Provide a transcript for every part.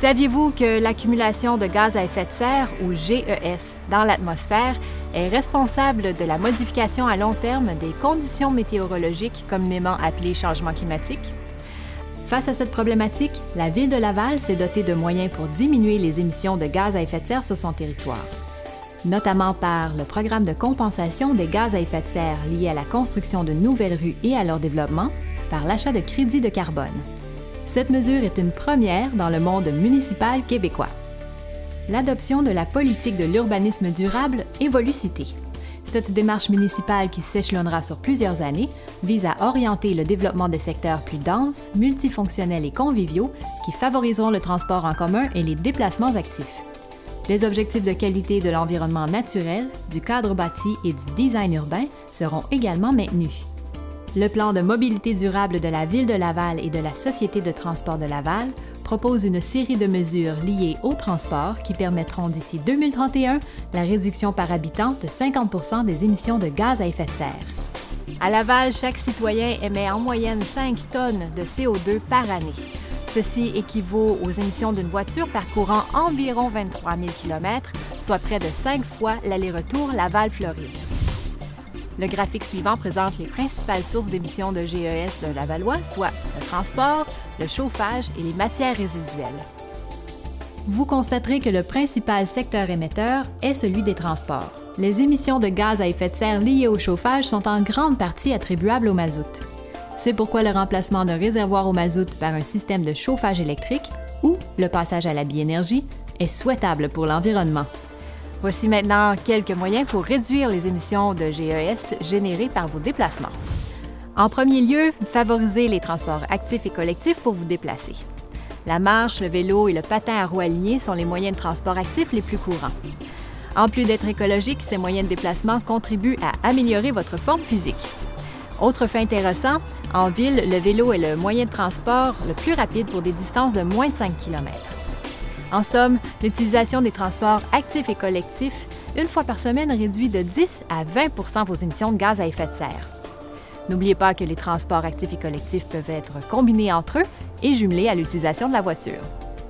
Saviez-vous que l'accumulation de gaz à effet de serre, ou GES, dans l'atmosphère est responsable de la modification à long terme des conditions météorologiques communément appelées changements climatiques? Face à cette problématique, la Ville de Laval s'est dotée de moyens pour diminuer les émissions de gaz à effet de serre sur son territoire, notamment par le programme de compensation des gaz à effet de serre liés à la construction de nouvelles rues et à leur développement, par l'achat de crédits de carbone. Cette mesure est une première dans le monde municipal québécois. L'adoption de la politique de l'urbanisme durable est voulu citer. Cette démarche municipale qui s'échelonnera sur plusieurs années vise à orienter le développement de secteurs plus denses, multifonctionnels et conviviaux qui favoriseront le transport en commun et les déplacements actifs. Les objectifs de qualité de l'environnement naturel, du cadre bâti et du design urbain seront également maintenus. Le plan de mobilité durable de la Ville de Laval et de la Société de transport de Laval propose une série de mesures liées au transport qui permettront d'ici 2031 la réduction par habitant de 50 % des émissions de gaz à effet de serre. À Laval, chaque citoyen émet en moyenne 5 tonnes de CO2 par année. Ceci équivaut aux émissions d'une voiture parcourant environ 23 000 km, soit près de 5 fois l'aller-retour Laval-Floride. Le graphique suivant présente les principales sources d'émissions de GES de Lavallois, soit le transport, le chauffage et les matières résiduelles. Vous constaterez que le principal secteur émetteur est celui des transports. Les émissions de gaz à effet de serre liées au chauffage sont en grande partie attribuables au mazout. C'est pourquoi le remplacement d'un réservoir au mazout par un système de chauffage électrique ou le passage à la biénergie est souhaitable pour l'environnement. Voici maintenant quelques moyens pour réduire les émissions de GES générées par vos déplacements. En premier lieu, favorisez les transports actifs et collectifs pour vous déplacer. La marche, le vélo et le patin à roues alignées sont les moyens de transport actifs les plus courants. En plus d'être écologiques, ces moyens de déplacement contribuent à améliorer votre forme physique. Autre fait intéressant, en ville, le vélo est le moyen de transport le plus rapide pour des distances de moins de 5 km. En somme, l'utilisation des transports actifs et collectifs, une fois par semaine, réduit de 10 à 20 % vos émissions de gaz à effet de serre. N'oubliez pas que les transports actifs et collectifs peuvent être combinés entre eux et jumelés à l'utilisation de la voiture.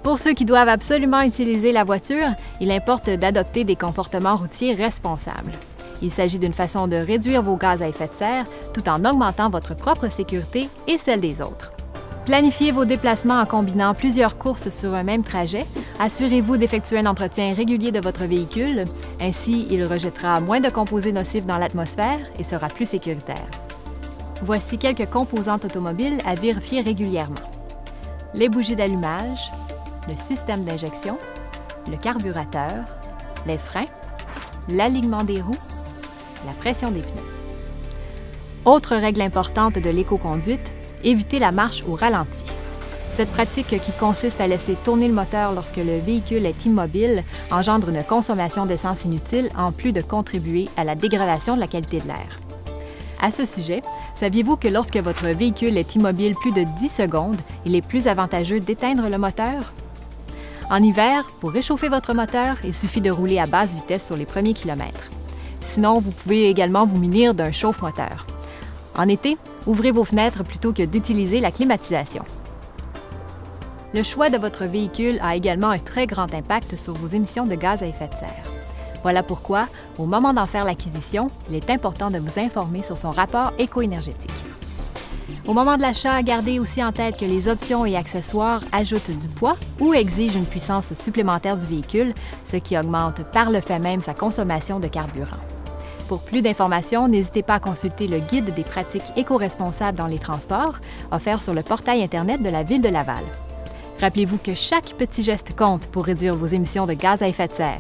Pour ceux qui doivent absolument utiliser la voiture, il importe d'adopter des comportements routiers responsables. Il s'agit d'une façon de réduire vos gaz à effet de serre tout en augmentant votre propre sécurité et celle des autres. Planifiez vos déplacements en combinant plusieurs courses sur un même trajet. Assurez-vous d'effectuer un entretien régulier de votre véhicule. Ainsi, il rejettera moins de composés nocifs dans l'atmosphère et sera plus sécuritaire. Voici quelques composantes automobiles à vérifier régulièrement. Les bougies d'allumage, le système d'injection, le carburateur, les freins, l'alignement des roues, la pression des pneus. Autre règle importante de l'éco-conduite, éviter la marche au ralenti. Cette pratique qui consiste à laisser tourner le moteur lorsque le véhicule est immobile engendre une consommation d'essence inutile en plus de contribuer à la dégradation de la qualité de l'air. À ce sujet, saviez-vous que lorsque votre véhicule est immobile plus de 10 secondes, il est plus avantageux d'éteindre le moteur? En hiver, pour réchauffer votre moteur, il suffit de rouler à basse vitesse sur les premiers kilomètres. Sinon, vous pouvez également vous munir d'un chauffe-moteur. En été, ouvrez vos fenêtres plutôt que d'utiliser la climatisation. Le choix de votre véhicule a également un très grand impact sur vos émissions de gaz à effet de serre. Voilà pourquoi, au moment d'en faire l'acquisition, il est important de vous informer sur son rapport éco-énergétique. Au moment de l'achat, gardez aussi en tête que les options et accessoires ajoutent du poids ou exigent une puissance supplémentaire du véhicule, ce qui augmente par le fait même sa consommation de carburant. Pour plus d'informations, n'hésitez pas à consulter le Guide des pratiques éco-responsables dans les transports, offert sur le portail Internet de la Ville de Laval. Rappelez-vous que chaque petit geste compte pour réduire vos émissions de gaz à effet de serre.